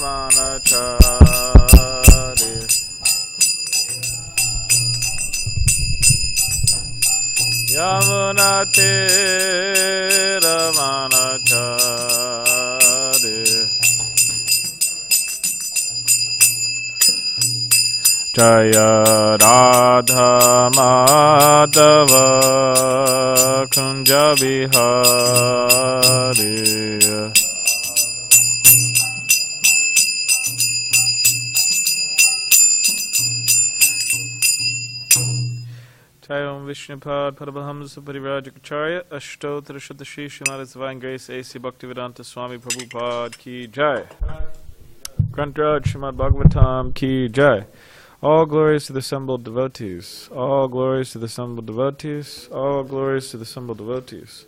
Ramanachari Yamunate Ramanachari Jaya Radha Madhava Kunja Bihari Jayam Vishnupad Paramahamsa Parivrajacharya Ashtottara Shuddhashi Srimad Divine Grace A.C. Bhaktivedanta Swami Prabhupada Ki Jai Grantaraj Srimad Bhagavatam Ki Jai. All glories to the assembled devotees. All glories to the assembled devotees. All glories to the assembled devotees.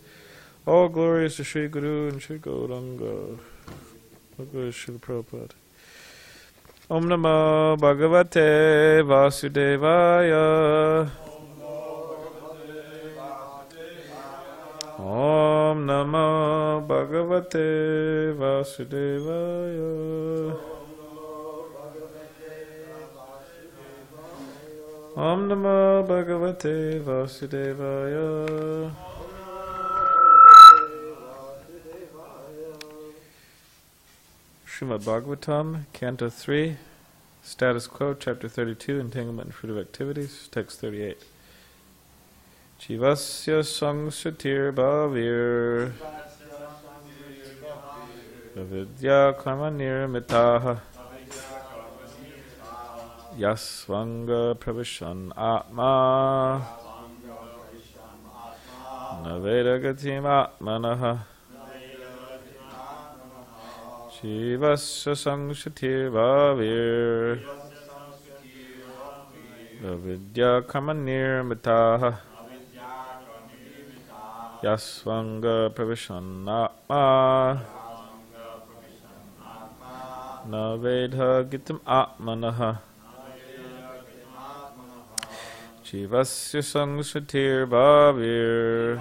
All glories to Sri Guru and Sri Gauranga. All glories to Srila Prabhupada. Om Namo Bhagavate Vasudevaya. Om Namo Bhagavate Vasudevaya. Om Namo Bhagavate Vasudevaya. Srimad Bhagavatam, Canto 3, Status Quo, Chapter 32, Entanglement and Fruit of Activities, Text 38. Jivasya Sangsatir Bhavir Avidya Karmanir Mitaha Yasvanga Prabhishan Atma Navedagatim Atmanaha Jivasya Sangsatir Bhavir Avidya Karmanir Mitaha Yasvanga Prabhishan Atma Navedha Gitam Atmanaha Jivasya Sangsatir Bhavir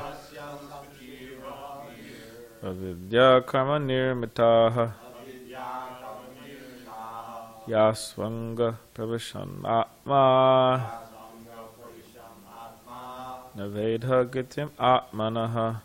Avidya Karma Nirmitaha Yasvanga Prabhishan Atma Navedha Gitam Atmanaha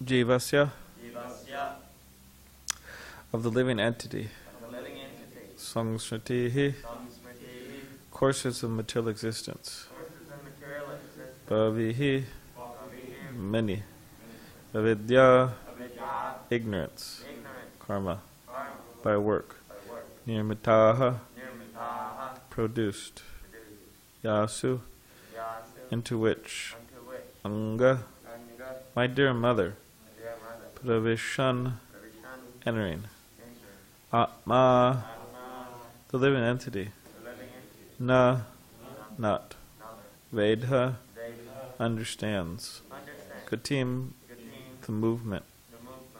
Jivasya of the living entity. Sangsritihi, courses of material existence. Bhavihi, many. Avidya, ignorance. Karma, by work. Nirmitaha, produced. Yasu, into which. Anga, my dear mother. Pravishan, entering. Atma, the living entity. Na, not. Vedha, understands. Gatim, the movement.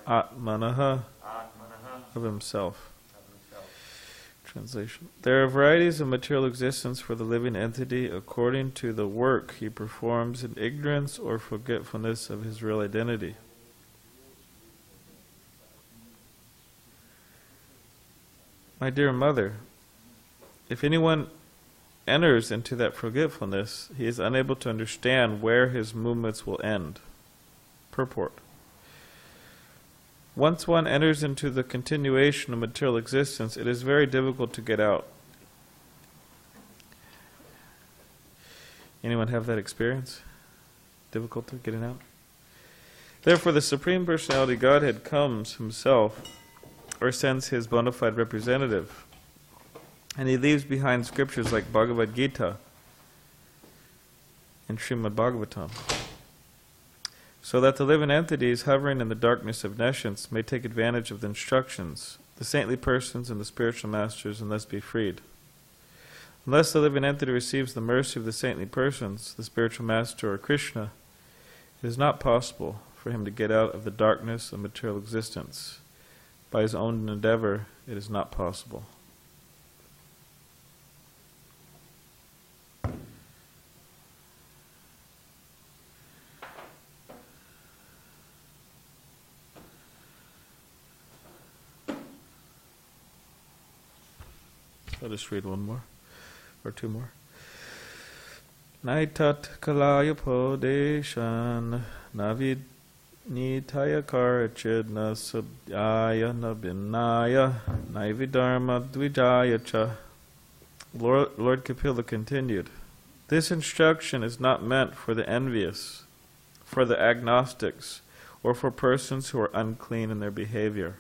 Atmanaha, of himself. Translation. There are varieties of material existence for the living entity according to the work he performs in ignorance or forgetfulness of his real identity. My dear mother, If anyone enters into that forgetfulness, he is unable to understand where his movements will end. Purport. Once one enters into the continuation of material existence, it is very difficult to get out. Anyone have that experience? Difficulty getting out? Therefore, the Supreme Personality Godhead comes himself, or sends his bona fide representative, and he leaves behind scriptures like Bhagavad Gita and srimadbhagavatam, so that the living entities hovering in the darkness of nescience may take advantage of the instructions, the saintly persons and the spiritual masters, and thus be freed. Unless the living entity receives the mercy of the saintly persons, the spiritual master, or Krishna, it is not possible for him to get out of the darkness of material existence. By his own endeavor, it is not possible. I'll just read one more, or two more. Naitat kalaya podeshan navid nitaya karachid na subhyaya na binaya naividharma dvijaya cha. Lord Kapila continued, this instruction is not meant for the envious, for the agnostics, or for persons who are unclean in their behavior.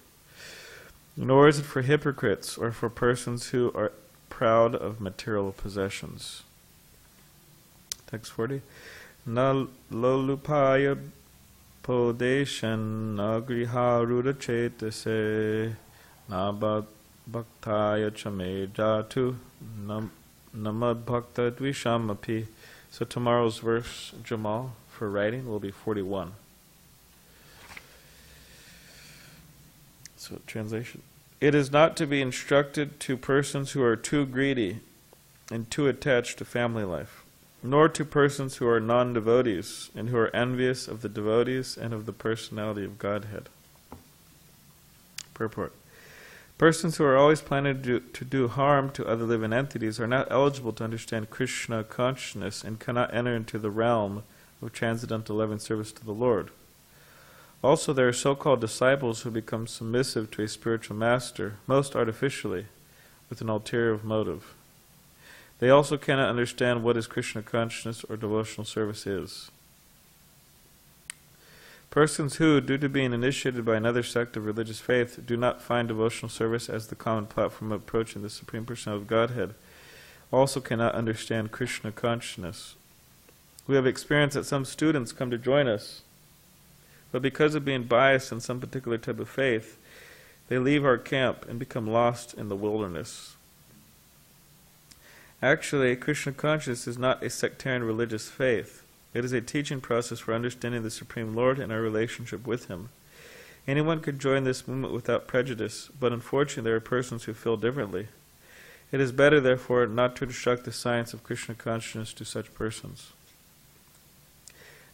Nor is it for hypocrites or for persons who are proud of material possessions. Text 40. Na lolupaya podeshan agriharuda chetase na bhaktaya chame jatu namad bhakta dvishamapi. So tomorrow's verse, Jamal, for writing will be 41. So, translation. It is not to be instructed to persons who are too greedy and too attached to family life, nor to persons who are non-devotees and who are envious of the devotees and of the personality of Godhead. Purport. Persons who are always planning to do harm to other living entities are not eligible to understand Krishna consciousness and cannot enter into the realm of transcendental loving service to the Lord. Also, there are so-called disciples who become submissive to a spiritual master, most artificially, with an ulterior motive. They also cannot understand what is Krishna consciousness or devotional service is. Persons who, due to being initiated by another sect of religious faith, do not find devotional service as the common platform of approaching the Supreme Personality of Godhead, also cannot understand Krishna consciousness. We have experienced that some students come to join us, but because of being biased in some particular type of faith, they leave our camp and become lost in the wilderness. Actually, Krishna consciousness is not a sectarian religious faith. It is a teaching process for understanding the Supreme Lord and our relationship with Him. Anyone could join this movement without prejudice, but unfortunately there are persons who feel differently. It is better, therefore, not to instruct the science of Krishna consciousness to such persons.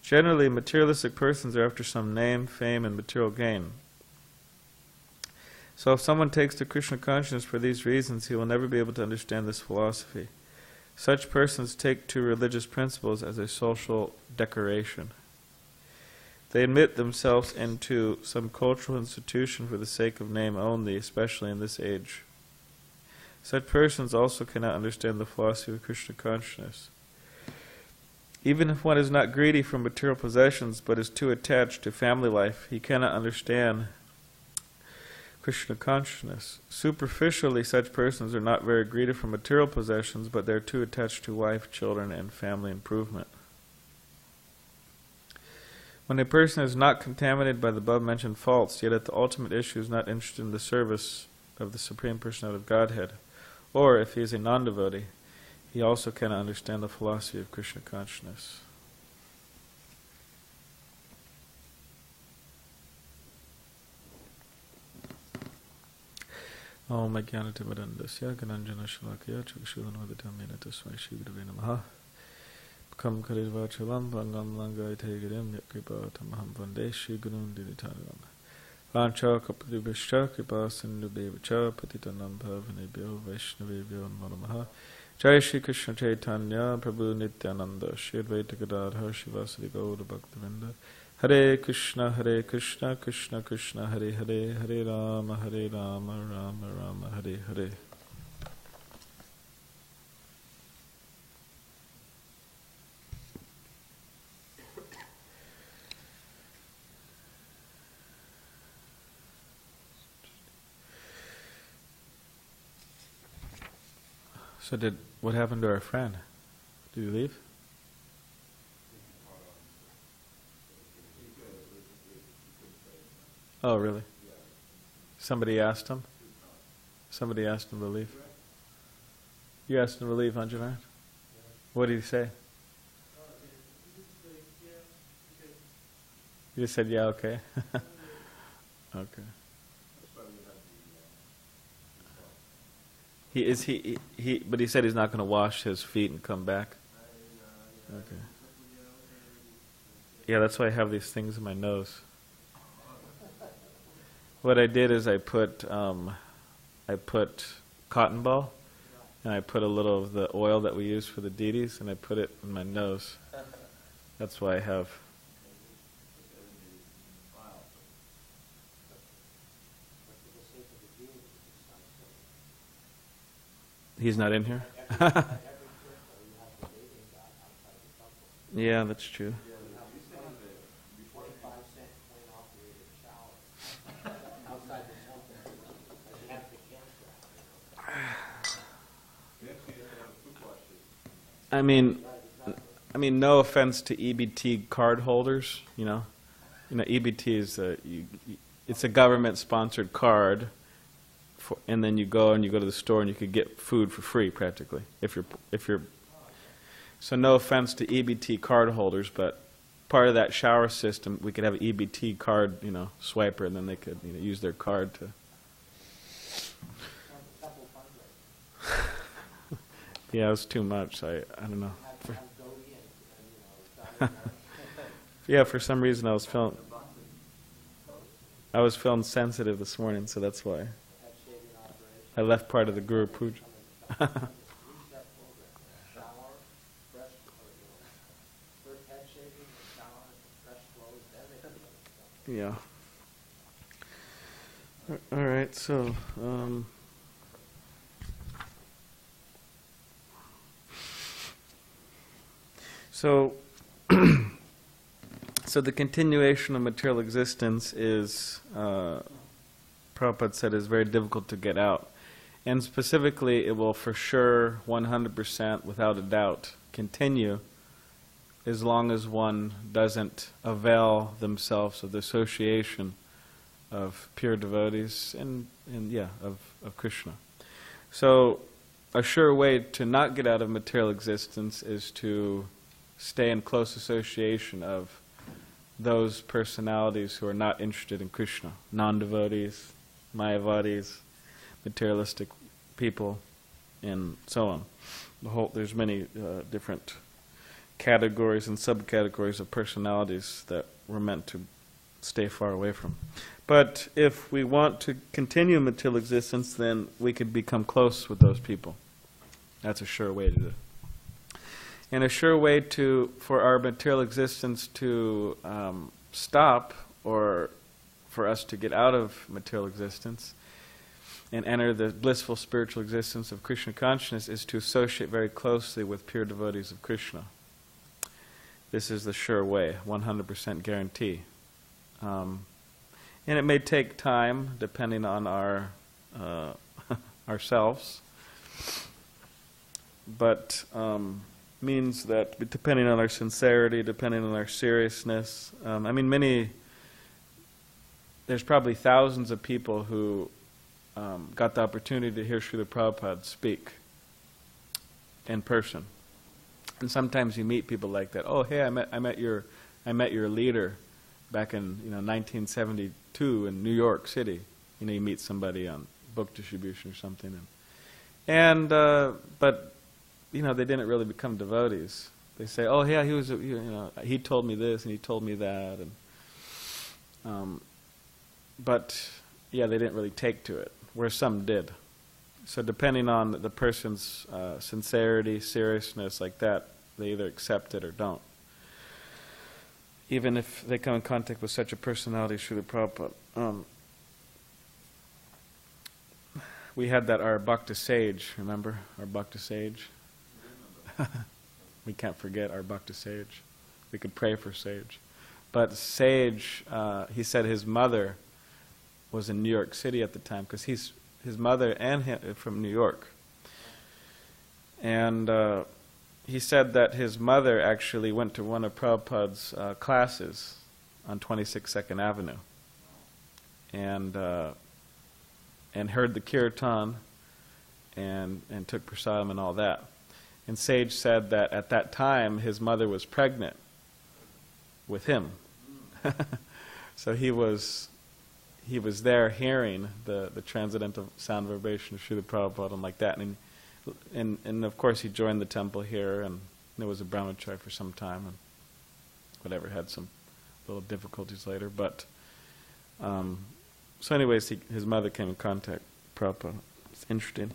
Generally, materialistic persons are after some name, fame, and material gain. So if someone takes to Krishna consciousness for these reasons, he will never be able to understand this philosophy. Such persons take to religious principles as a social decoration. They admit themselves into some cultural institution for the sake of name only, especially in this age. Such persons also cannot understand the philosophy of Krishna consciousness. Even if one is not greedy for material possessions, but is too attached to family life, he cannot understand Krishna consciousness. Superficially, such persons are not very greedy for material possessions, but they are too attached to wife, children, and family improvement. When a person is not contaminated by the above-mentioned faults, yet at the ultimate issue is not interested in the service of the Supreme Personality of Godhead, or if he is a non-devotee, he also cannot understand the philosophy of Krishna consciousness. Om Ajnanatimirandasya Gananjana Shalakaya Chakshudhanvadatamena Tasmai Shri Gurave Namaha Kam Karirvachalam Vangam Langai Tegirim Yakripa Tamaham Vande Shri Gurun Dinitanam Vancha kapadubhishcha kripa sindhubheva patitanam bhavanebhyo vaishnavebhyo namo namaha. Jai Shri Krishna Chaitanya Prabhu Nityananda Shri Advaita Gadadhar Shivasadi Gaura Bhaktivinoda. Hare Krishna Krishna Krishna Hare Hare Hare Rama Rama Rama Hare Hare. So what happened to our friend? Did he leave? Oh, really? Somebody asked him? Somebody asked him to leave? You asked him to leave, Anjana? What did he say? He just said, yeah, okay. Okay. But he said he's not going to wash his feet and come back. Okay. Yeah, that's why I have these things in my nose. What I did is I put cotton ball, and I put a little of the oil that we use for the deities, and I put it in my nose. That's why I have. He's not in here? Yeah, that's true. I mean, no offense to EBT card holders, you know. EBT is it's a government-sponsored card. And then you go to the store and you could get food for free practically if you're so no offense to EBT card holders, but part of that shower system we could have an EBT card swiper, and then they could use their card to yeah, it was too much. I don't know. Yeah, for some reason I was feeling sensitive this morning, so that's why I left part of the Guru Puja. Yeah. All right, so so the continuation of material existence is, Prabhupada said, is very difficult to get out. And specifically, it will for sure, 100%, without a doubt, continue as long as one doesn't avail themselves of the association of pure devotees and of Krishna. So, a sure way to not get out of material existence is to stay in close association of those personalities who are not interested in Krishna, non-devotees, Mayavadis, materialistic people, and so on. There's many different categories and subcategories of personalities that we're meant to stay far away from. But if we want to continue material existence, then we could become close with those people. That's a sure way to do it. And a sure way for our material existence to stop, or for us to get out of material existence and enter the blissful spiritual existence of Krishna consciousness, is to associate very closely with pure devotees of Krishna. This is the sure way, 100% guarantee. And it may take time, depending on our ourselves, but means that depending on our sincerity, depending on our seriousness, there's probably thousands of people who got the opportunity to hear Srila Prabhupada speak in person. And sometimes you meet people like that. Oh, hey, I met your leader back in 1972 in New York City. You meet somebody on book distribution or something, but they didn't really become devotees. They say, oh yeah, he told me this and he told me that, but yeah, they didn't really take to it, where some did. So depending on the person's sincerity, seriousness, like that, they either accept it or don't. Even if they come in contact with such a personality as Srila Prabhupada. We had that, our bhakti sage, remember? Our bhakti sage? We can't forget our bhakti sage. We could pray for sage. But sage, he said his mother was in New York City at the time, because his mother and him are from New York. And he said that his mother actually went to one of Prabhupada's classes on 26 2nd Avenue. And heard the kirtan and took prasadam and all that. And Sage said that at that time his mother was pregnant with him. So he was there hearing the transcendental sound vibration of Srila Prabhupada and like that. And of course he joined the temple here, and there was a brahmachari for some time, and whatever, had some little difficulties later. But so anyways, his mother came in contact with Prabhupada. It's interesting.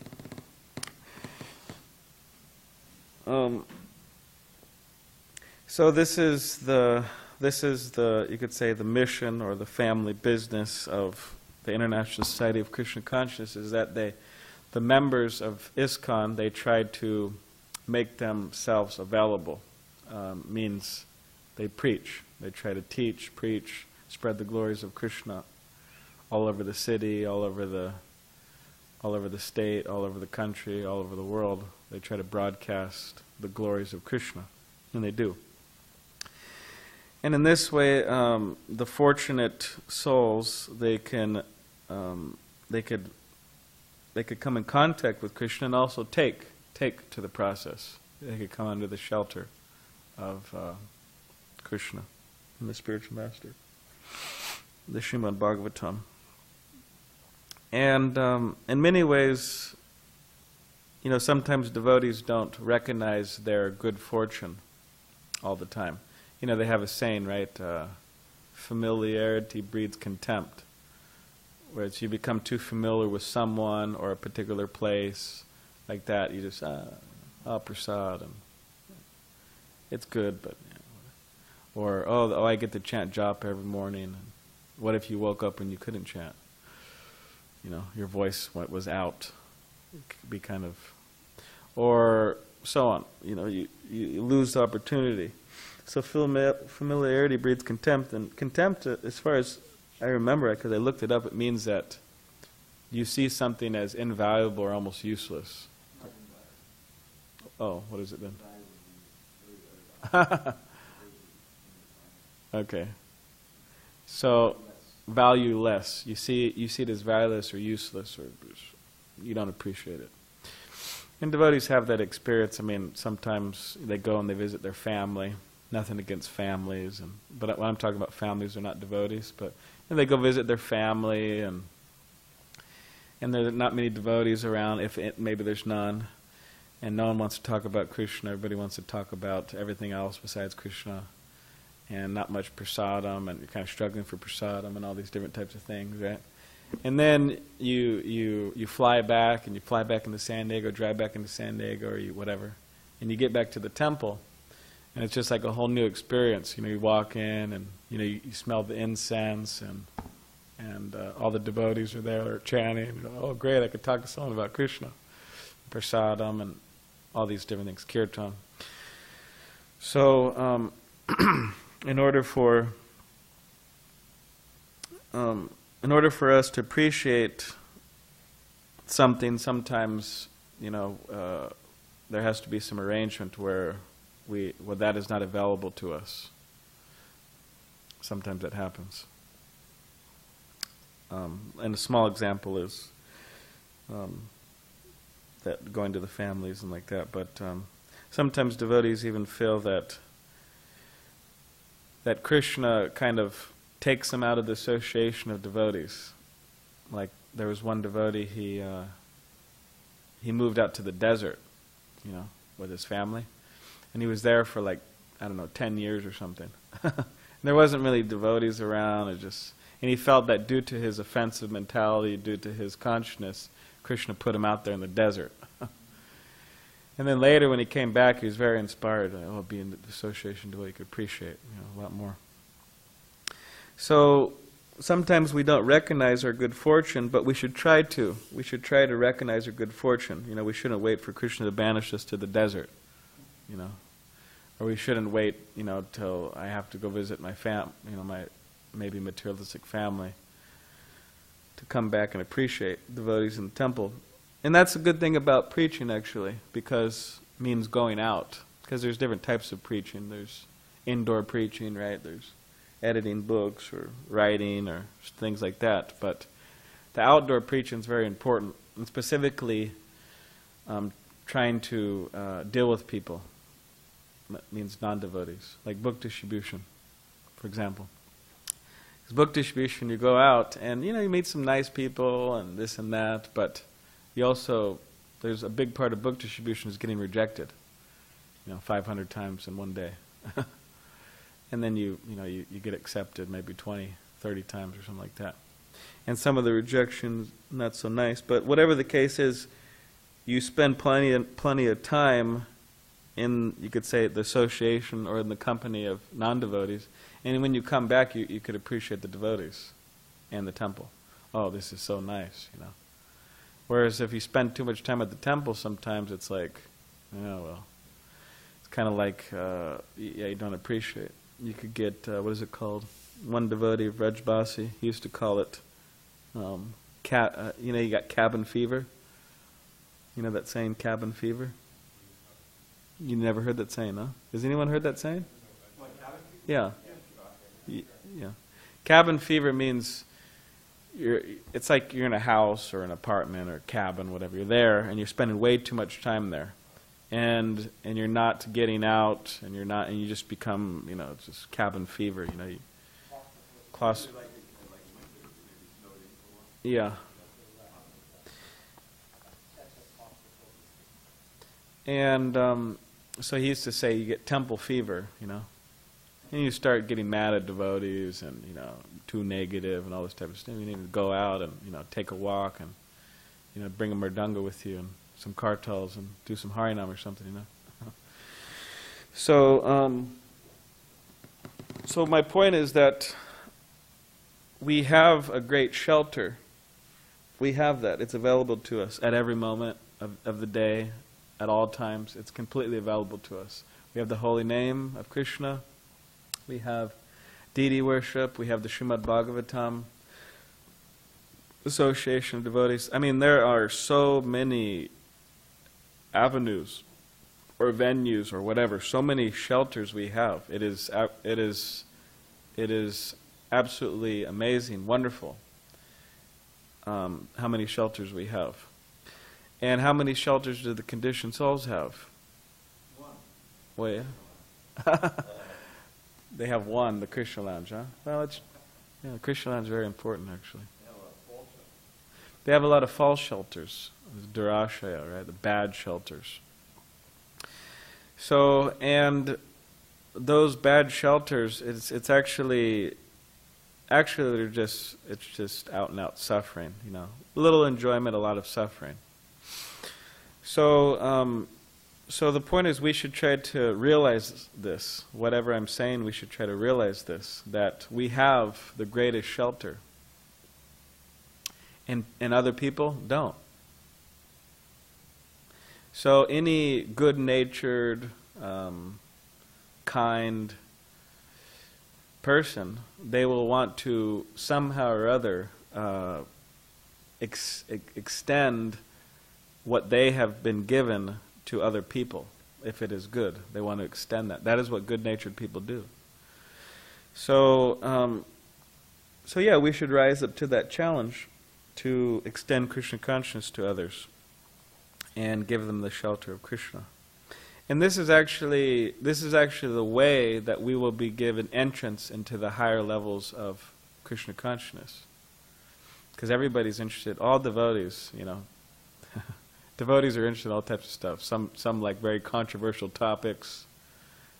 So this is the you could say the mission or the family business of the International Society of Krishna Consciousness, is that the members of ISKCON, they tried to make themselves available. Means they preach. They try to teach, preach, spread the glories of Krishna all over the city, all over the state, all over the country, all over the world. They try to broadcast the glories of Krishna, and they do. And in this way, the fortunate souls, they could come in contact with Krishna and also take to the process. They could come under the shelter of Krishna and the spiritual master, the srimadbhagavatam. And in many ways, sometimes devotees don't recognize their good fortune all the time. They have a saying, right? Familiarity breeds contempt. Whereas you become too familiar with someone or a particular place, like that, you just, prasad, and it's good, but, or, I get to chant japa every morning. And what if you woke up and you couldn't chant? Your voice was out. It could be kind of, or so on. You lose the opportunity. So familiarity breeds contempt, and contempt, as far as I remember, because I looked it up, it means that you see something as invaluable or almost useless. Oh, what is it then? Okay. So, valueless. You see it as valueless or useless, or you don't appreciate it. And devotees have that experience. Sometimes they go and they visit their family. Nothing against families, but when I'm talking about families, they're not devotees. But they go visit their family, and there are not many devotees around. Maybe there's none, and no one wants to talk about Krishna. Everybody wants to talk about everything else besides Krishna, and not much prasadam, and you're kind of struggling for prasadam and all these different types of things, right? And then you fly back, and you fly back into SanDiego, drive back into SanDiego, or whatever, and you get back to the temple. And it's just like a whole new experience. You walk in, and you smell the incense, and all the devotees are there chanting. Oh, great! I could talk to someone about Krishna, prasadam, and all these different things, kirtan. So, in order for us to appreciate something, sometimes there has to be some arrangement where that is not available to us. Sometimes that happens. And a small example is that going to the families and like that. But sometimes devotees even feel that Krishna kind of takes them out of the association of devotees. Like there was one devotee, he moved out to the desert, with his family. And he was there for 10 years or something. There wasn't really devotees around. And he felt that due to his offensive mentality, due to his consciousness, Krishna put him out there in the desert. And then later when he came back, he was very inspired. Oh, be in the association to what he could appreciate, a lot more. So sometimes we don't recognize our good fortune, but we should try to. We should try to recognize our good fortune. We shouldn't wait for Krishna to banish us to the desert, Or we shouldn't wait, till I have to go visit my my maybe materialistic family to come back and appreciate devotees in the temple. And that's a good thing about preaching, actually, because it means going out. Because there's different types of preaching. There's indoor preaching, right? There's editing books or writing or things like that. But the outdoor preaching is very important, and specifically trying to deal with people. That means non-devotees, like book distribution, for example. Because book distribution, you go out and you meet some nice people and this and that, but you also, there's a big part of book distribution is getting rejected, 500 times in one day. And then you get accepted maybe 20, 30 times or something like that. And some of the rejections, not so nice. But whatever the case is, you spend plenty of time in, you could say, the association or in the company of non-devotees. And when you come back, you could appreciate the devotees and the temple. Oh, this is so nice, Whereas if you spend too much time at the temple, sometimes it's like, it's kind of like, you don't appreciate. You could get, what is it called? One devotee of Rajbasi, he used to call it, you got cabin fever. You know that saying, cabin fever? You never heard that saying, huh? Has anyone heard that saying? Yeah. Yeah. Cabin fever means it's like you're in a house or an apartment or a cabin, whatever. You're there and you're spending way too much time there, and you're not getting out, and you just become, it's just cabin fever. Yeah. And so he used to say you get temple fever, and you start getting mad at devotees and, too negative and all this type of stuff. You need to go out and, take a walk and, bring a mridanga with you and some kartals and do some harinam or something, So, so my point is that we have a great shelter. We have that. It's available to us at every moment of the day, at all times. It's completely available to us. We have the holy name of Krishna. We have deity worship. We have the srimadbhagavatam, association of devotees. I mean, there are so many avenues or venues or whatever, so many shelters we have. It is absolutely amazing, wonderful, how many shelters we have. And how many shelters do the conditioned souls have? One. Well, yeah. They have one, the Krishna Lounge, huh? Well, the Krishna Lounge is very important, actually. They have a lot of false shelters. Durashaya, right? The bad shelters. So, and those bad shelters, it's actually it's just out and out suffering, Little enjoyment, a lot of suffering. So, so the point is we should try to realize this. Whatever I'm saying, we should try to realize this, that we have the greatest shelter. And other people don't. So any good-natured, kind person, they will want to somehow or other extend what they have been given to other people. If it is good, they want to extend that. That is what good-natured people do. So, so yeah, we should rise up to that challenge to extend Krishna consciousness to others and give them the shelter of Krishna. And this is actually the way that we will be given entrance into the higher levels of Krishna consciousness. Because everybody's interested, all devotees, devotees are interested in all types of stuff. Some like very controversial topics,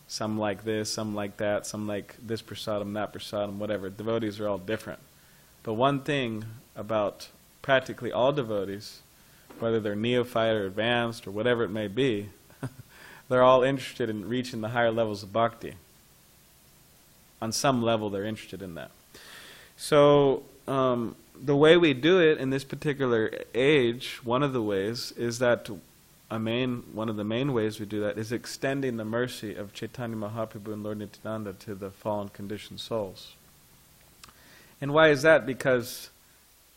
some like this, some like that, some like this prasadam, that prasadam, whatever. Devotees are all different. But one thing about practically all devotees, whether they're neophyte or advanced or whatever it may be, they're all interested in reaching the higher levels of bhakti. On some level they're interested in that. So the way we do it in this particular age, one of the ways is that one of the main ways we do that is extending the mercy of Chaitanya Mahaprabhu and Lord Nityananda to the fallen conditioned souls. And why is that? Because,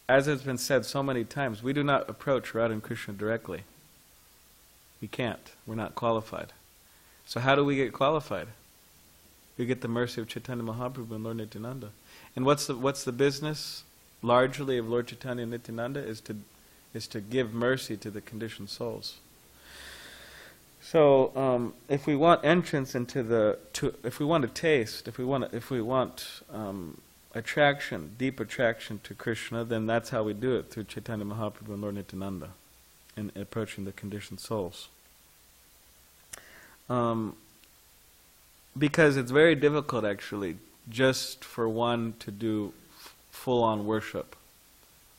as has been said so many times, we do not approach Radha and Krishna directly. We can't. We're not qualified. So how do we get qualified? We get the mercy of Chaitanya Mahaprabhu and Lord Nityananda. And what's the business largely of Lord Chaitanya and Nityananda is to give mercy to the conditioned souls. So if we want entrance into if we want to taste, if we want attraction, deep attraction to Krishna, then that's how we do it, through Chaitanya Mahaprabhu and Lord Nityananda, in approaching the conditioned souls. Because it's very difficult, actually, just for one to do full-on worship.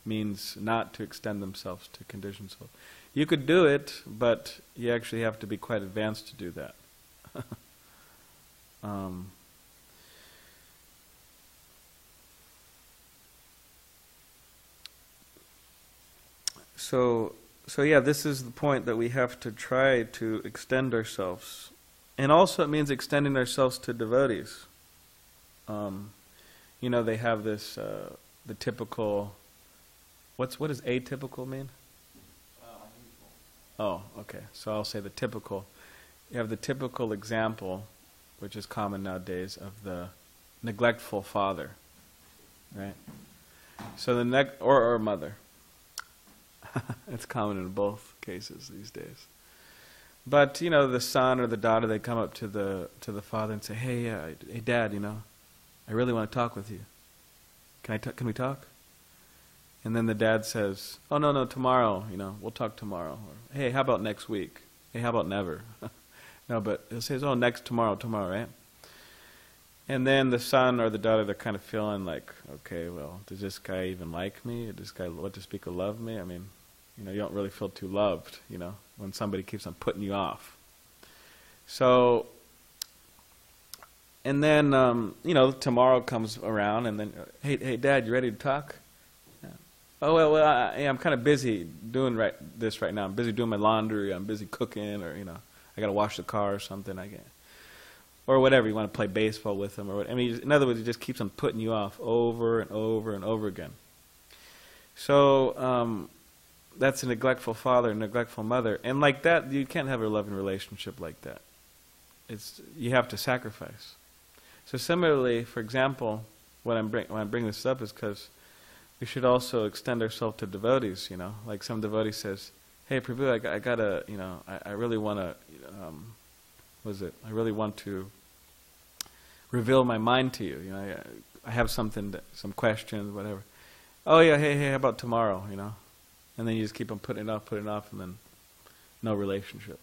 Means not to extend themselves to conditioned souls. You could do it, but you actually have to be quite advanced to do that. So yeah, this is the point, that we have to try to extend ourselves. And also it means extending ourselves to devotees. They have this, the typical, what does atypical mean? Oh, okay. So I'll say the typical. You have the typical example, which is common nowadays, of the neglectful father, right? So or mother. It's common in both cases these days. But the son or the daughter, they come up to the father and say, "Hey, Dad, I really want to talk with you. Can we talk?" And then the dad says, "Oh, no, tomorrow, we'll talk tomorrow." Or, "Hey, how about next week? Hey, how about never?" No, but he says, "Oh, tomorrow, right?" And then the son or the daughter, they're kind of feeling like, okay, well, does this guy even like me? Does this guy, what to speak of, love me? I mean, you don't really feel too loved, when somebody keeps on putting you off. So, and then, tomorrow comes around, and then, hey, Dad, you ready to talk? Yeah. Oh, well, I'm kind of busy doing this right now. I'm busy doing my laundry. I'm busy cooking, or I got to wash the car or something. Or whatever. You want to play baseball with him, or what? I mean, in other words, he just keeps on putting you off over and over and over again. So that's a neglectful father, a neglectful mother, and like that, you can't have a loving relationship like that. You have to sacrifice. So similarly, for example, when I bring this up is because we should also extend ourselves to devotees. Like some devotee says, "Hey, Prabhu, I gotta, I really want to, I really want to reveal my mind to you. I have some questions, whatever. Oh yeah, hey, how about tomorrow? And then you just keep on putting it off, and then no relationship.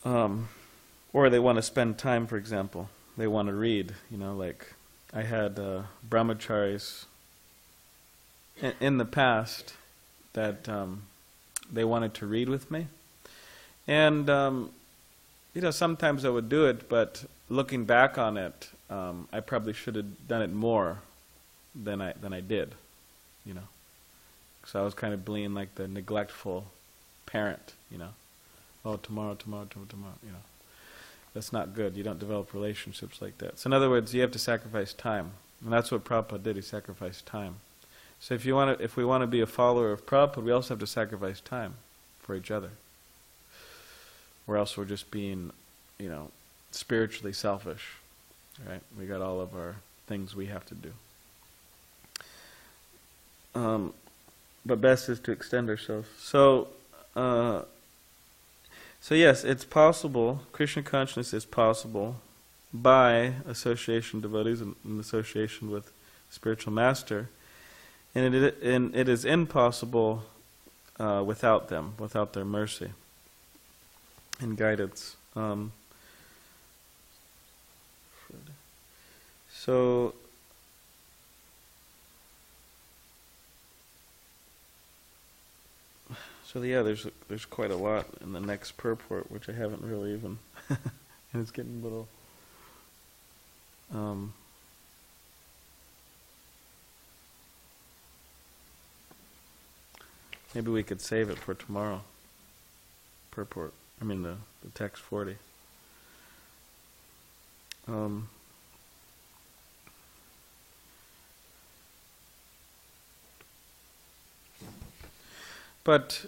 Or they want to spend time, for example. They want to read. Like I had brahmacharis in the past that they wanted to read with me, and sometimes I would do it, but looking back on it, I probably should have done it more than I did, So I was kind of being like the neglectful parent, Oh, tomorrow, That's not good. You don't develop relationships like that. So in other words, you have to sacrifice time, and that's what Prabhupada did. He sacrificed time. So if we want to be a follower of Prabhupada, we also have to sacrifice time for each other, or else we're just being, spiritually selfish, right? We got all of our things we have to do. But best is to extend ourselves. So yes, it's possible. Krishna consciousness is possible by association with devotees and association with spiritual master, and it is impossible without them, without their mercy and guidance. So So yeah, there's quite a lot in the next purport, which I haven't really even, and it's getting a little. Maybe we could save it for tomorrow. Purport. I mean the text 40. But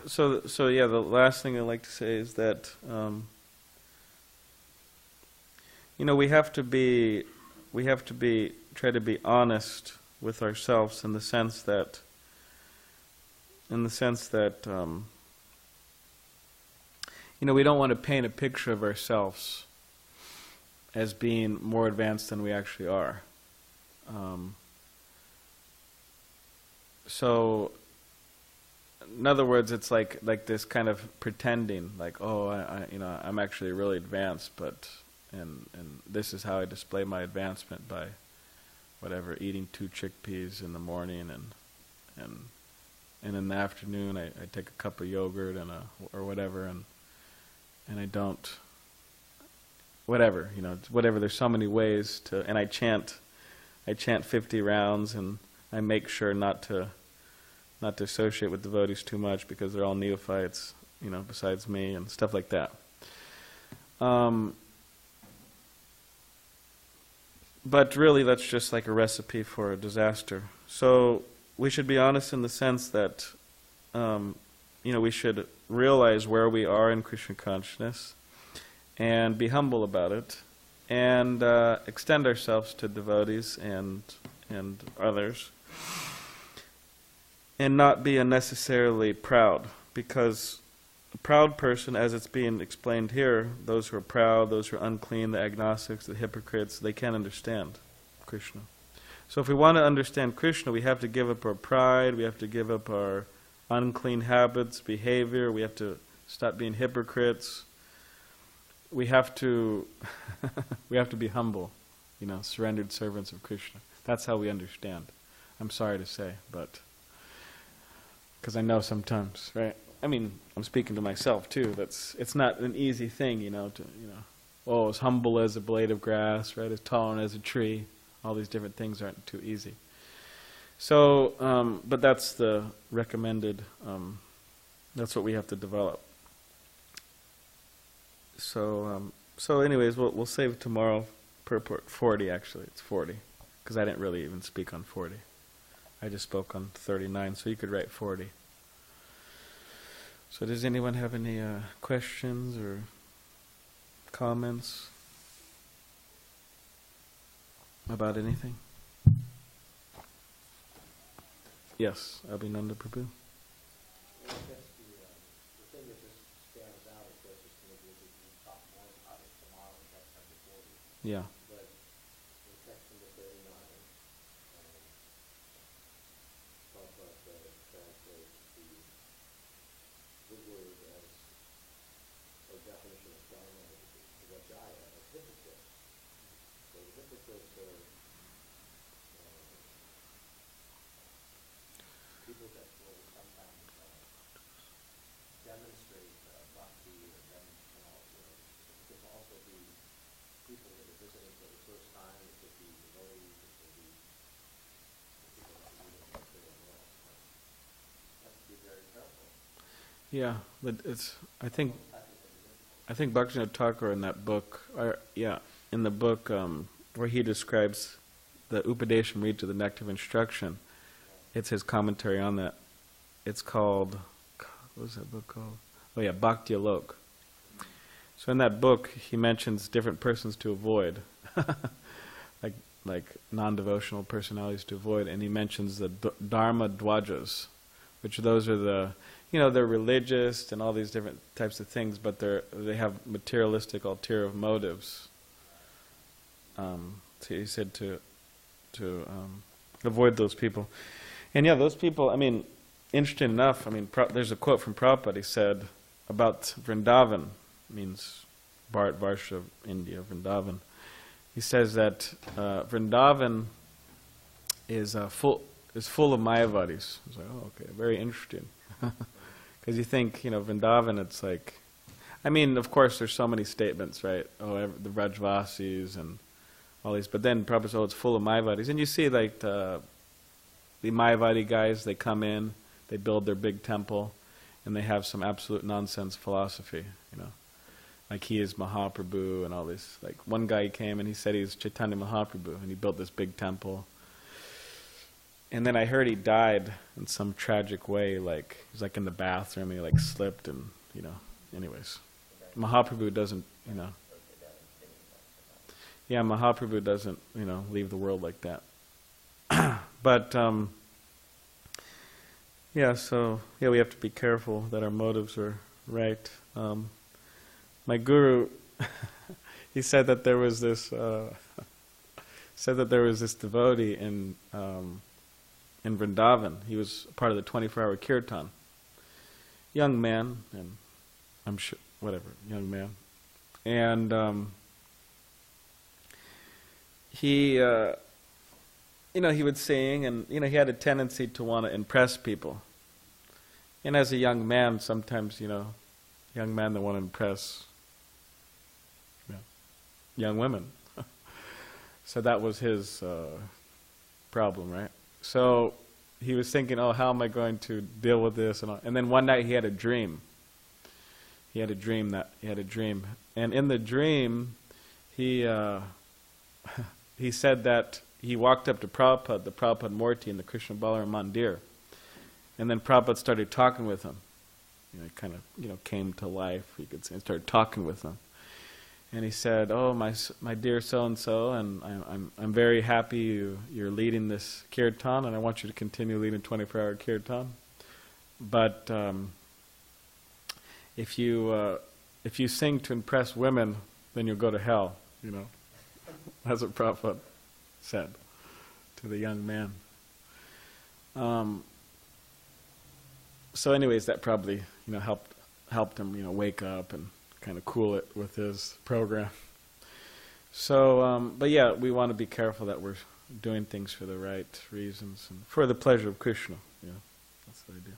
so yeah, the last thing I'd like to say is that we have to try to be honest with ourselves in the sense that we don't want to paint a picture of ourselves as being more advanced than we actually are. So, in other words, it's like this kind of pretending, like, oh, I'm actually really advanced, but and this is how I display my advancement by whatever, eating 2 chickpeas in the morning and in the afternoon I take a cup of yogurt or whatever and I don't whatever. There's so many ways to, and I chant 50 rounds, and I make sure not to associate with devotees too much because they're all neophytes, besides me and stuff like that. But really, that's just like a recipe for a disaster. So we should be honest in the sense that, we should realize where we are in Krishna consciousness and be humble about it and extend ourselves to devotees and others and not be unnecessarily proud, because a proud person, as it's being explained here, those who are proud, those who are unclean, the agnostics, the hypocrites, they can't understand Krishna. So if we want to understand Krishna, we have to give up our pride, we have to give up our unclean habits, behavior, we have to stop being hypocrites. We have to be humble, surrendered servants of Krishna. That's how we understand. I'm sorry to say, but because I know sometimes, right? I mean, I'm speaking to myself too. It's not an easy thing, as humble as a blade of grass, right? As tall as a tree. All these different things aren't too easy. So, but that's the recommended. That's what we have to develop. So anyways, we'll save tomorrow. Purport 40 actually. It's 40 because I didn't really even speak on 40. I just spoke on 39, so you could write 40. So does anyone have any questions or comments about anything? Yes, Abhinanda Prabhu. The thing that just stands out, of course, is maybe we can talk more about it tomorrow in text number 40. Yeah. But in text number 39, Prabhupada translates the word as a definition of dharma, vajaya, as hypocrites. So the hypocrites are people that will sometimes demonstrate bhakti or demonstrate, it could also be people that are visiting for the first time, it could be devotees, it could be people that are meeting in the material world. You have to be very careful. Yeah, but I think Bhaktivinoda Thakur in that book, in the book where he describes the Upadeshamrita, the nectar of instruction, it's his commentary on that. It's called, what was that book called? Oh yeah, Bhakti Alok. So in that book, he mentions different persons to avoid, like non-devotional personalities to avoid, and he mentions the Dharma Dwajas, which those are the, they're religious and all these different types of things, but they have materialistic, ulterior motives. So he said to avoid those people. And yeah, those people, interesting enough, there's a quote from Prabhupada. He said about Vrindavan, means Bharat Varsha of India, Vrindavan. He says that Vrindavan is full of Mayavadis. I was like, oh, okay, very interesting. Because you think, Vrindavan, it's like, I mean, of course, there's so many statements, right? Oh, the Vrajvasis and all these, but then Prabhupada says, oh, it's full of Mayavadis. And you see, like, the Mayavadi guys, they come in, they build their big temple, and they have some absolute nonsense philosophy, Like he is Mahaprabhu and all this. Like one guy came and he said he's Chaitanya Mahaprabhu, and he built this big temple. And then I heard he died in some tragic way, like he was like in the bathroom, and he like slipped and, anyways. Mahaprabhu doesn't, yeah, Mahaprabhu doesn't, leave the world like that. But, yeah, so, yeah, we have to be careful that our motives are right. My guru, he said that there was this, devotee in Vrindavan. He was part of the 24-hour kirtan. Young man, and I'm sure, whatever, young man. And he, he would sing, and, he had a tendency to want to impress people. And as a young man, sometimes, young men that want to impress young women. So that was his problem, right? So he was thinking, oh, how am I going to deal with this? And then one night he had a dream. He had a dream. And in the dream, he said that he walked up to Prabhupada, the Prabhupada Murti in the Krishna Balarama Mandir. And then Prabhupada started talking with him. It kind of, came to life, you could say, and started talking with him. And he said, oh, my dear so-and-so, and I'm very happy you're leading this kirtan, and I want you to continue leading 24-hour kirtan. But if you sing to impress women, then you'll go to hell, That's what Prabhupada said to the young man. So anyways, that probably, helped him, wake up and kind of cool it with his program. So, but yeah, we want to be careful that we're doing things for the right reasons and for the pleasure of Krishna. That's what I do.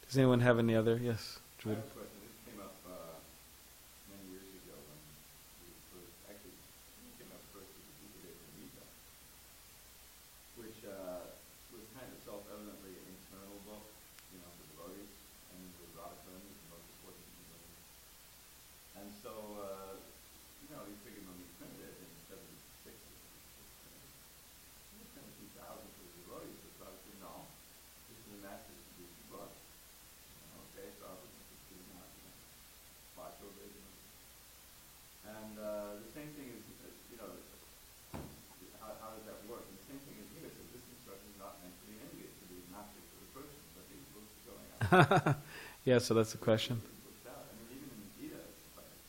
Does anyone have any other? Yes, Judy? I have a question. This came up many years ago when we first, actually, it came up first with the Gita Gita, which was kind of self-evidently an internal book, for devotees, and the Radhakrishna is the most important devotee. And so, you figured when we printed it in 76, it was kind of 2,000 for the devotees, but I said, no, this is a master's distribution book. Okay, so I was doing that, watch over it. And the same thing is, how does that work? And the same thing is, Gita says this instruction is not meant to be English, to be master for the person, but these books are going out. Yeah, so that's the question.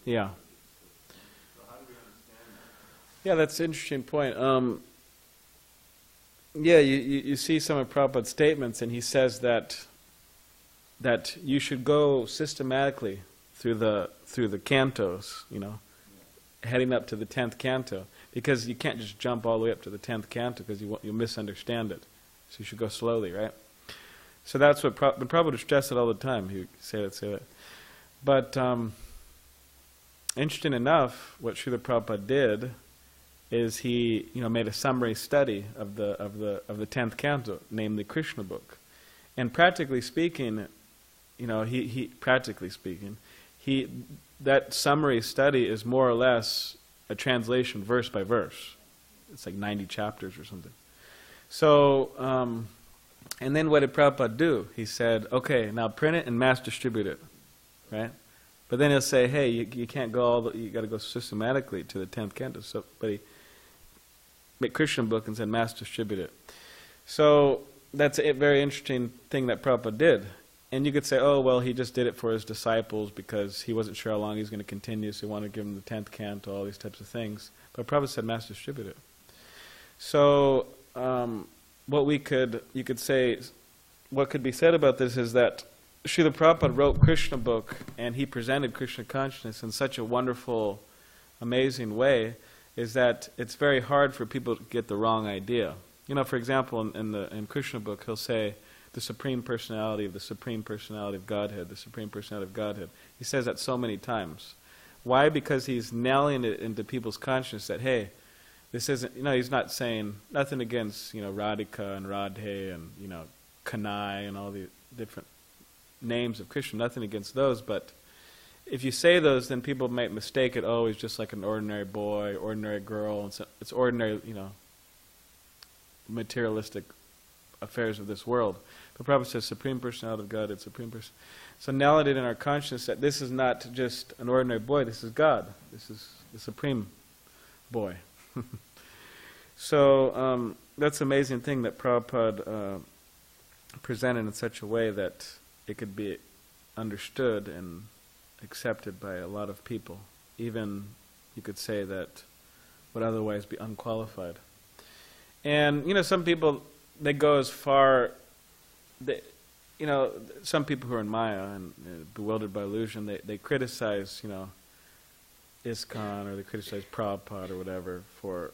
Yeah. So how do we understand that? Yeah, that's an interesting point. Yeah, you see some of Prabhupada's statements, and he says that you should go systematically through the cantos, heading up to the 10th canto, because you can't just jump all the way up to the 10th canto because you'll misunderstand it. So you should go slowly, right? So that's what Prabhupada would stress it all the time. He would say that. But interesting enough, what Srila Prabhupada did is he, made a summary study of the 10th canto, named the Krishna book, and practically speaking, that summary study is more or less a translation verse by verse. It's like 90 chapters or something. So, and then what did Prabhupada do? He said, okay, now print it and mass distribute it, right? But then he'll say, hey, you can't go you got to go systematically to the 10th canto. So, but he made Krishna book and said mass distribute it. So that's a very interesting thing that Prabhupada did. And you could say, oh, well, he just did it for his disciples because he wasn't sure how long he was going to continue, so he wanted to give them the 10th canto, all these types of things. But Prabhupada said mass distribute it. So what could be said about this is that Srila Prabhupada wrote Krishna book, and he presented Krishna consciousness in such a wonderful, amazing way, is that it's very hard for people to get the wrong idea. For example, in Krishna book, he'll say the Supreme Personality of the Supreme Personality of Godhead, the Supreme Personality of Godhead. He says that so many times. Why? Because he's nailing it into people's consciousness that, hey, this isn't, he's not saying nothing against, Radhika and Radhe and, Kanai and all the different names of Krishna, nothing against those, but if you say those, then people might mistake it, he's just like an ordinary boy, ordinary girl, and so it's ordinary, materialistic affairs of this world. But Prabhupada says, Supreme Personality of God, it's Supreme Person. So nail it in our consciousness that this is not just an ordinary boy, this is God. This is the Supreme Boy. So that's an amazing thing that Prabhupada presented in such a way that it could be understood and accepted by a lot of people. Even, you could say, that would otherwise be unqualified. And, some people, they go as far, some people who are in Maya and bewildered by illusion, they criticize, ISKCON, or they criticize Prabhupada or whatever for,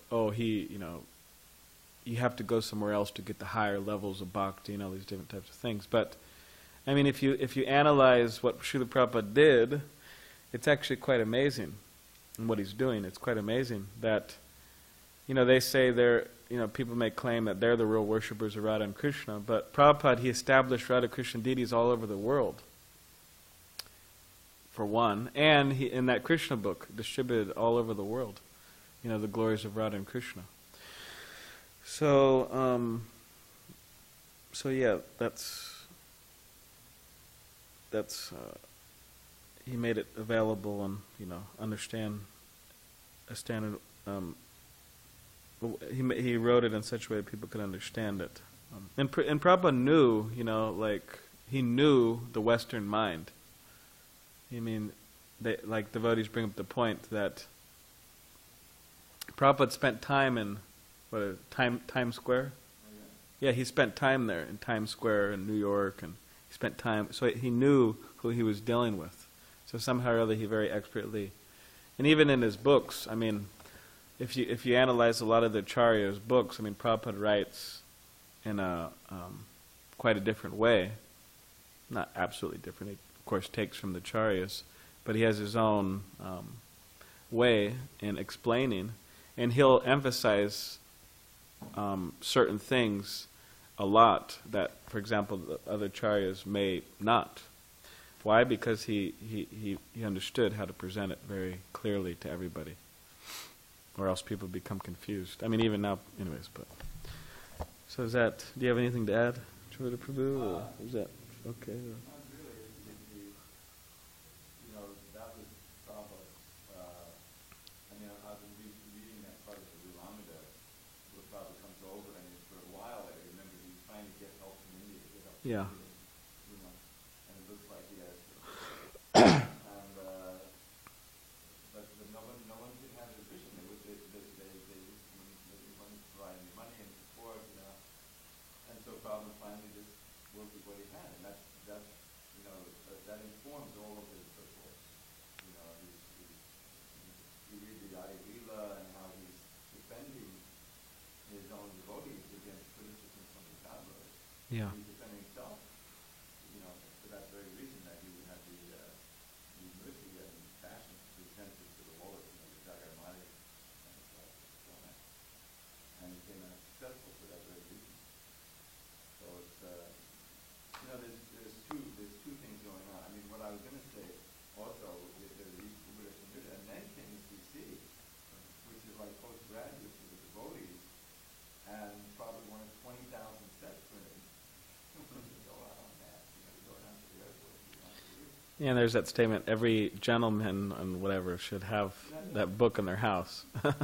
you have to go somewhere else to get the higher levels of bhakti, these different types of things. But, if you analyze what Srila Prabhupada did, it's actually quite amazing. And what he's doing, it's quite amazing that, they say they're, people may claim that they're the real worshippers of Radha and Krishna, but Prabhupada, he established Radha Krishna deities all over the world, for one, and he, in that Krishna book, distributed all over the world, the glories of Radha and Krishna. So, yeah, that's he made it available and, understand a standard. He wrote it in such a way that people could understand it. And Prabhupada knew, he knew the Western mind. Devotees bring up the point that Prabhupada spent time in, Times Square? Yeah, he spent time there in Times Square in New York, and he spent time, so he knew who he was dealing with. So somehow or other he very expertly, and even in his books, if you analyze a lot of the Acharya's books, Prabhupada writes in a quite a different way. Not absolutely different. He, of course, takes from the Acharyas, but he has his own way in explaining, and he'll emphasize certain things a lot that, for example, the other Acharyas may not. Why? Because he understood how to present it very clearly to everybody, or else people become confused. Even now, anyways. But so is that? Do you have anything to add, Srila Prabhu? Or is that okay? Or? Not really. That was Prabhupada. I've been reading that part of the Vilamida where Prabhupada comes over, and for a while I remember he was trying to get help from India to get help from Yeah. India. And it looks like he has. But no one could have his vision. They wanted to provide him money and support, And so Prabhupada finally just worked with what he had, and that informs all of his reports. You read the Adi Leela and how he's defending his own devotees against criticism from the Sadhus. Yeah. He's defending himself, for that very reason that he would have the mercy and passion presented to the Lord, the Jagaramati and so on. And he came out successful for that very reason. So it's, there's two things going on. What I was going to say also, and then came the CC, which is like postgraduate for the devotees, and probably wanted 20,000 sets printed. Go out on that, go down to the airport. Yeah, and there's that statement, every gentleman and whatever should have that book in their house. So it's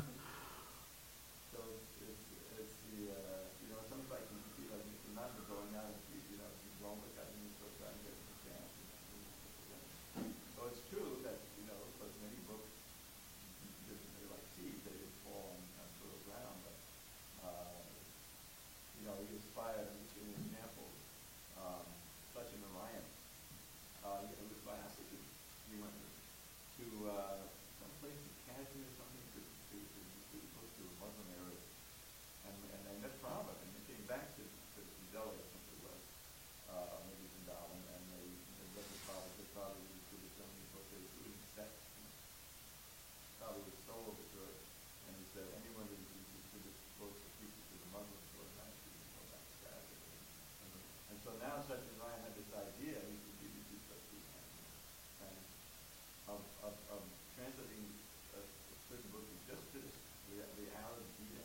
the, sometimes like you see like Mr. Nanda going out and see, Rome with that and so trying to get the chance. So it's true that, because many books, they're like seeds, they just fall on fertile ground, but, he inspired, I'm just giving an example, such an Orion. It was by accident. He went to some place in Kashmir or something to look to a Muslim area. And they met Prabhupada, and they came back to Delhi, I think it was. translating a certain book. We just finished the Arab Gita.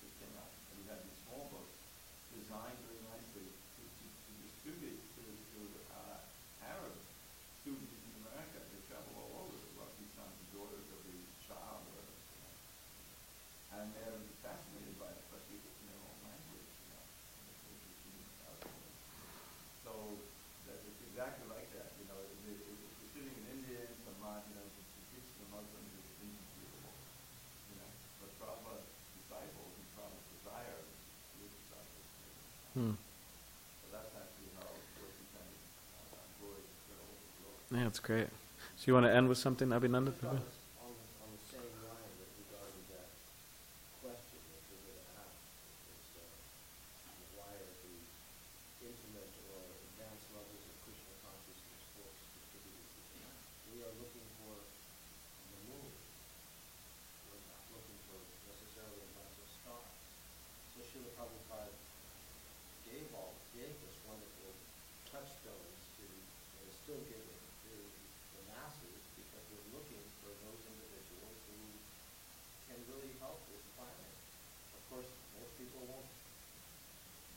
Just came out. And we had these small books designed very nicely to distribute to Arab students in America. They travel all over, the wealthy sons and daughters of the Shah, whatever, and they're fascinated by it, especially in their own language, So it's exactly like that, if you're sitting in India and some to teach the Muslims is inconceivable, But Prabhupada's disciples and Prabhupada's desire is your disciples. So that's actually how it works in kind of glory spread all over the world. Yeah, that's great. So you want to end with something, Abhinanda? On the same line with regard to that question that you're going to ask, why are the intimate or advanced levels of Krishna consciousness books distributed to us? We are looking for the moon. We're not looking for necessarily a bunch of stars. So Srila Prabhupada gave us wonderful touchstones to, and is still giving to the masses, because we're looking for those individuals who can really help this planet. Of course, most people won't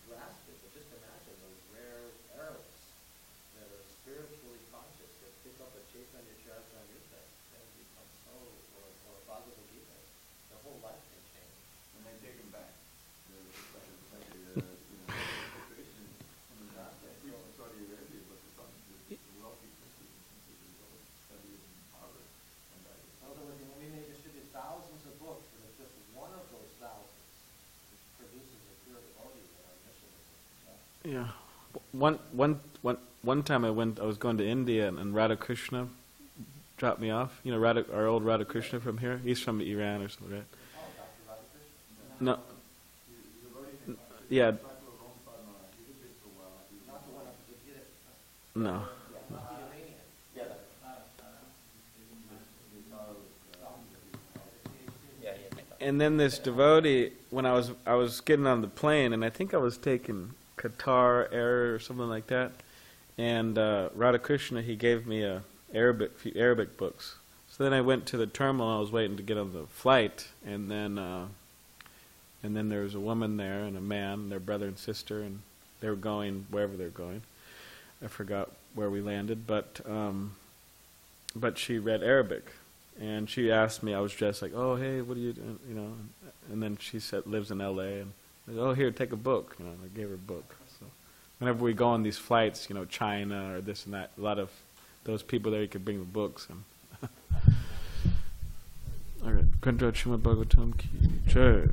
grasp it, but just imagine those rare Arabs that are spiritually conscious, that pick up a Chaitanya Charitamrita and become so, or Bhagavad Gita, their whole life can change. And they take them back. Saudi Arabia, but the wealthy Christians study in Harvard. In other words, we may distribute thousands of books, but if just one of those thousands produces a pure devotee, then our mission is. Yeah. One time I was going to India, and Radha Krishna dropped me off. Our old Radha Krishna from here. He's from Iran or something, right? Oh, Dr. Radha Krishna? No. Yeah. Not the one up at the Gita. No. Yeah. And then this devotee, when I was getting on the plane, and I think I was taking Qatar Air or something like that, and Radha Krishna, he gave me few Arabic books. So then I went to the terminal. I was waiting to get on the flight, and then there was a woman there and a man, their brother and sister, and they were going wherever they were going. I forgot where we landed, but she read Arabic, and she asked me. I was dressed like, "Oh, hey, what are you doing?" And then she said, lives in L.A. and I said, "Oh, here, take a book." I gave her a book. So whenever we go on these flights, China or this and that, a lot of those people there, you could bring the books. And all right, Granthad srimadbhagavatam ki jai.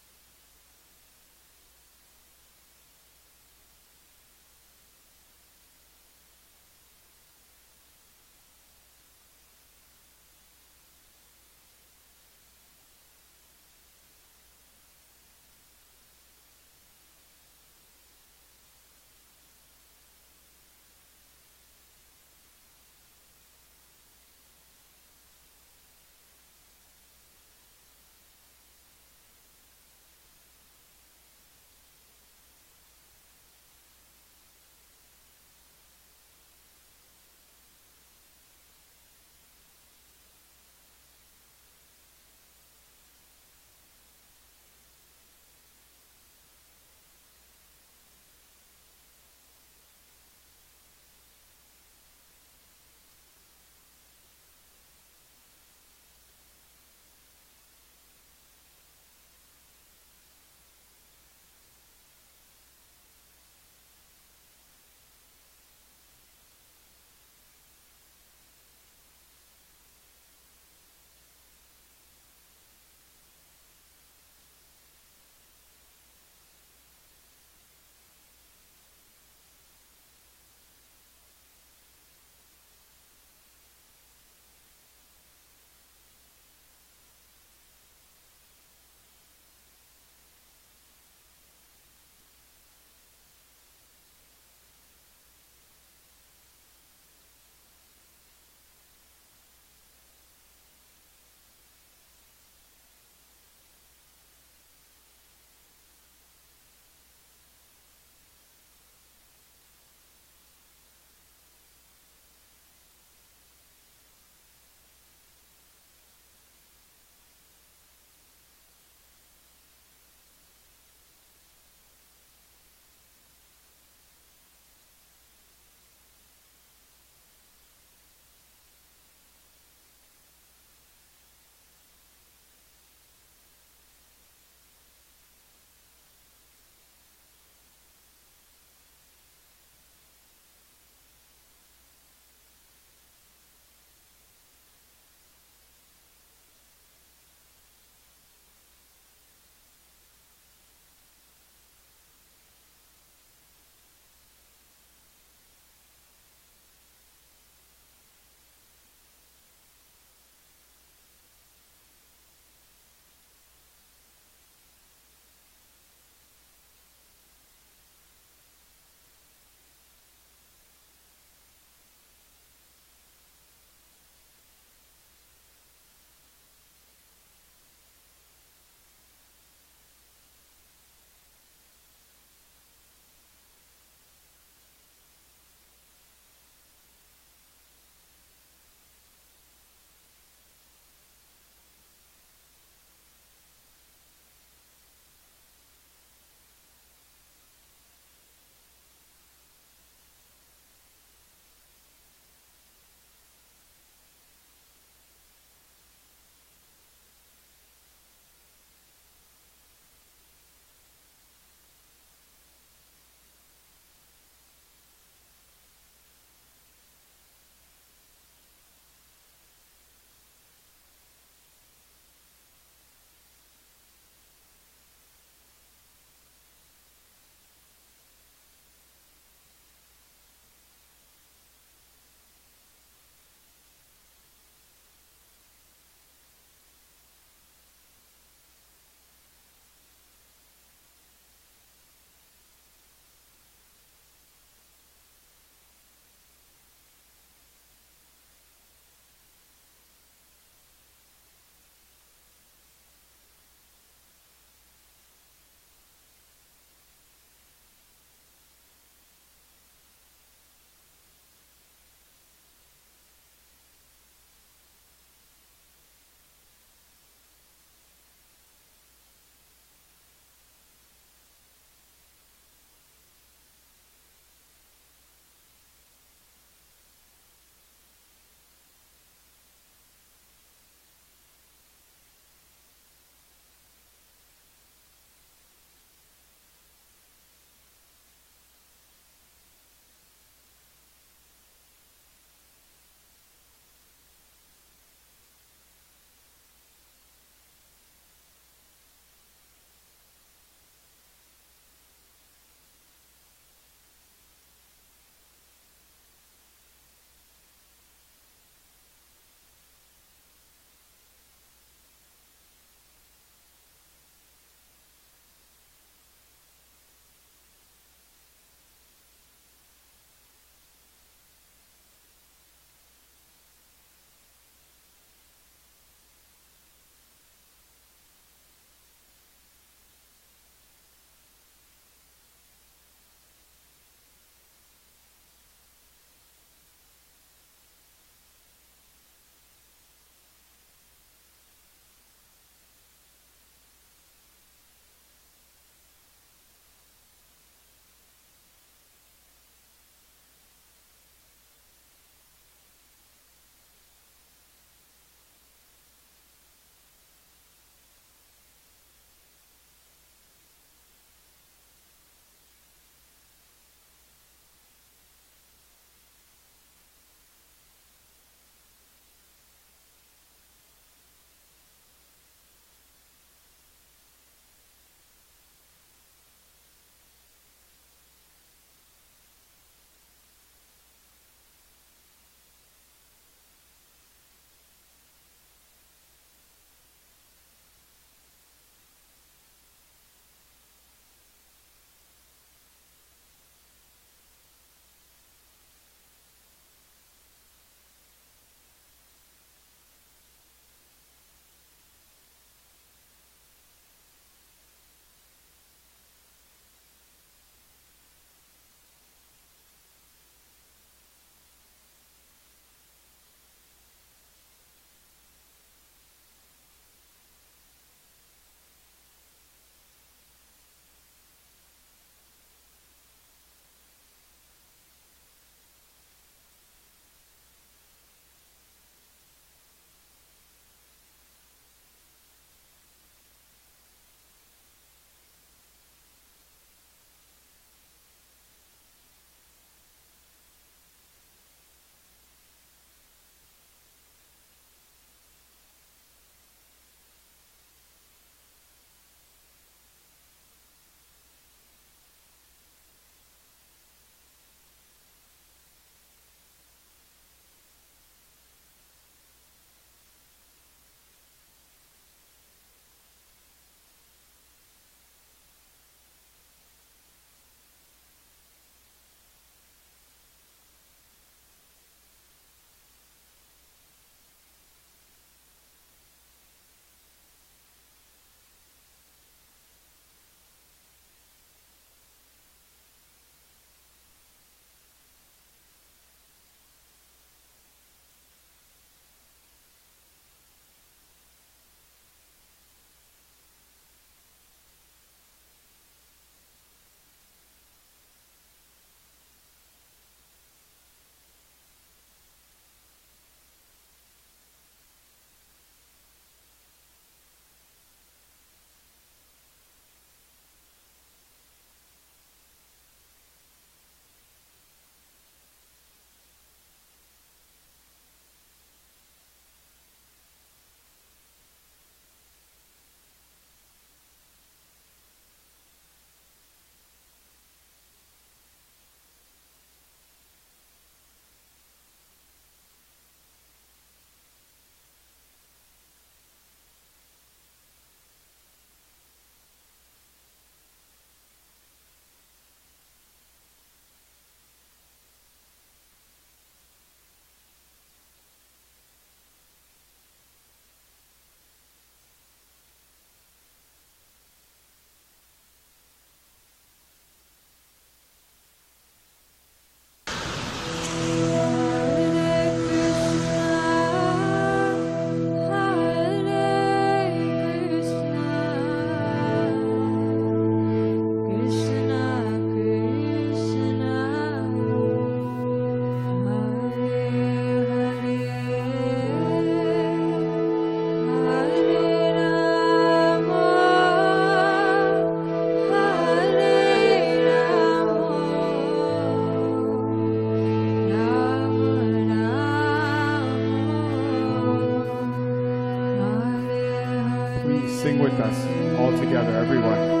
Sing with us all together, everyone.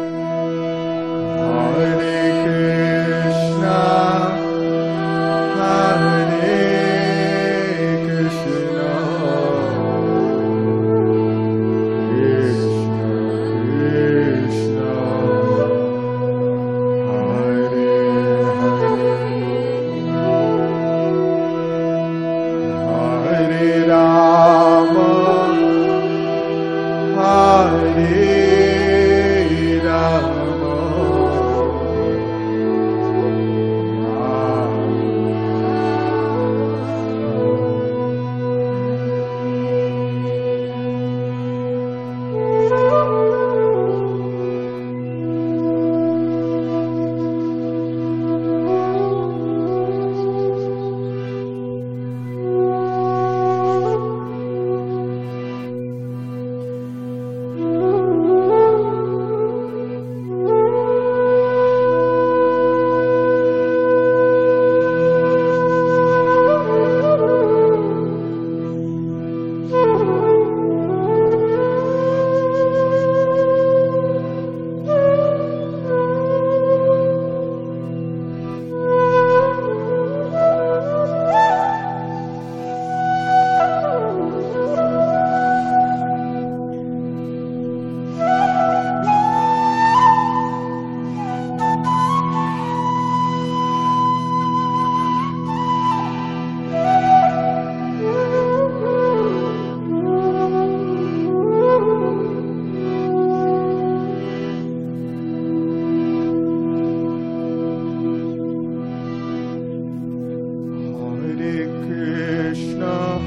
Hare Krishna,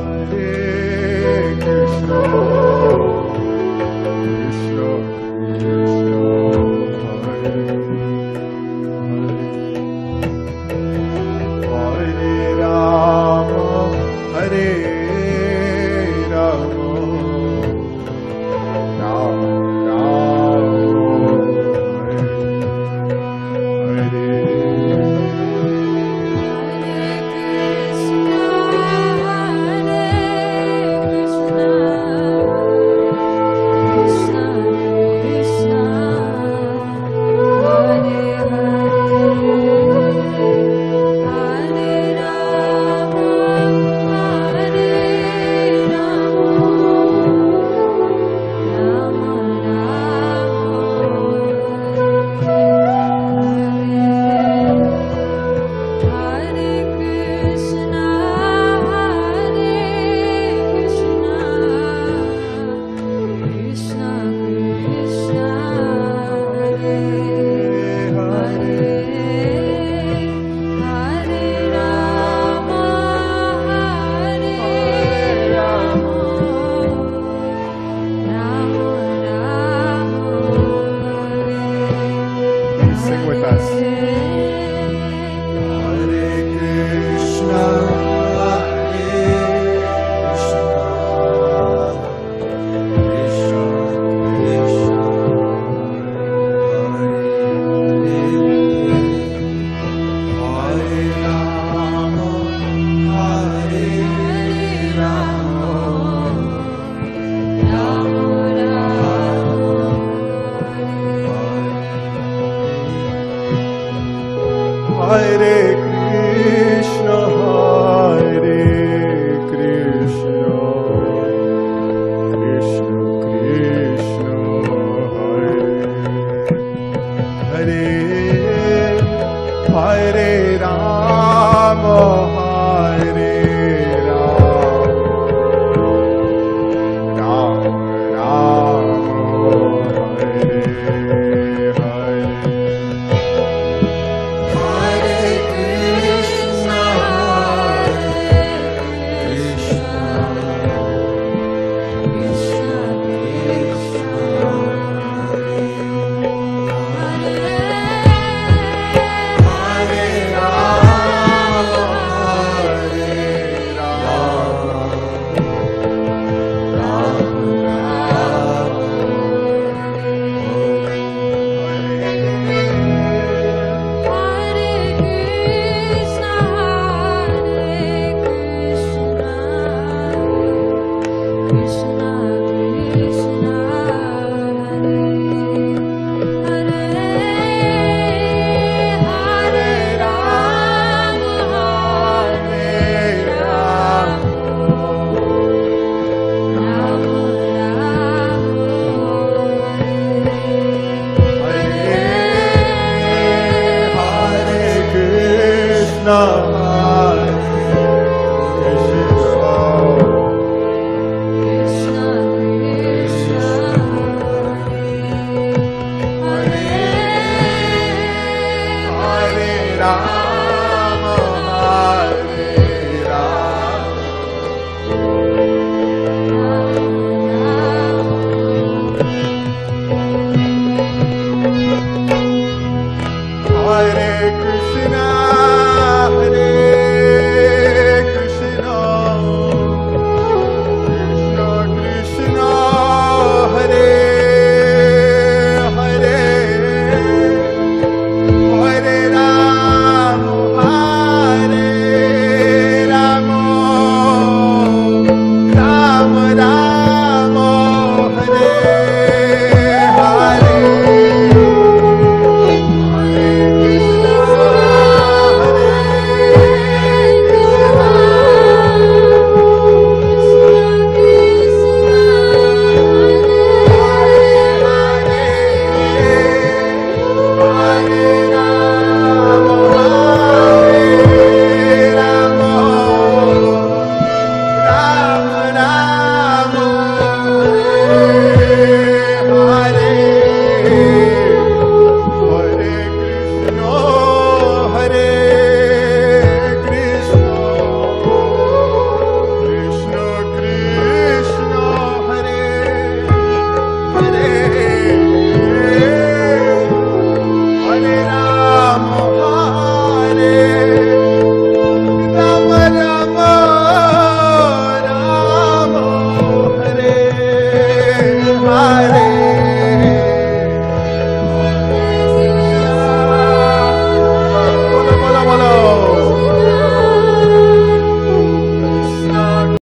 Hare Krishna, Krishna Krishna, Hare Hare, Hare Rama, Hare Rama, Hare Krishna, Hare Krishna, Krishna Krishna, Hare Hare, Hare Rama, Hare Rama, Rama Rama, Hare Hare. Krishna, Krishna, Hare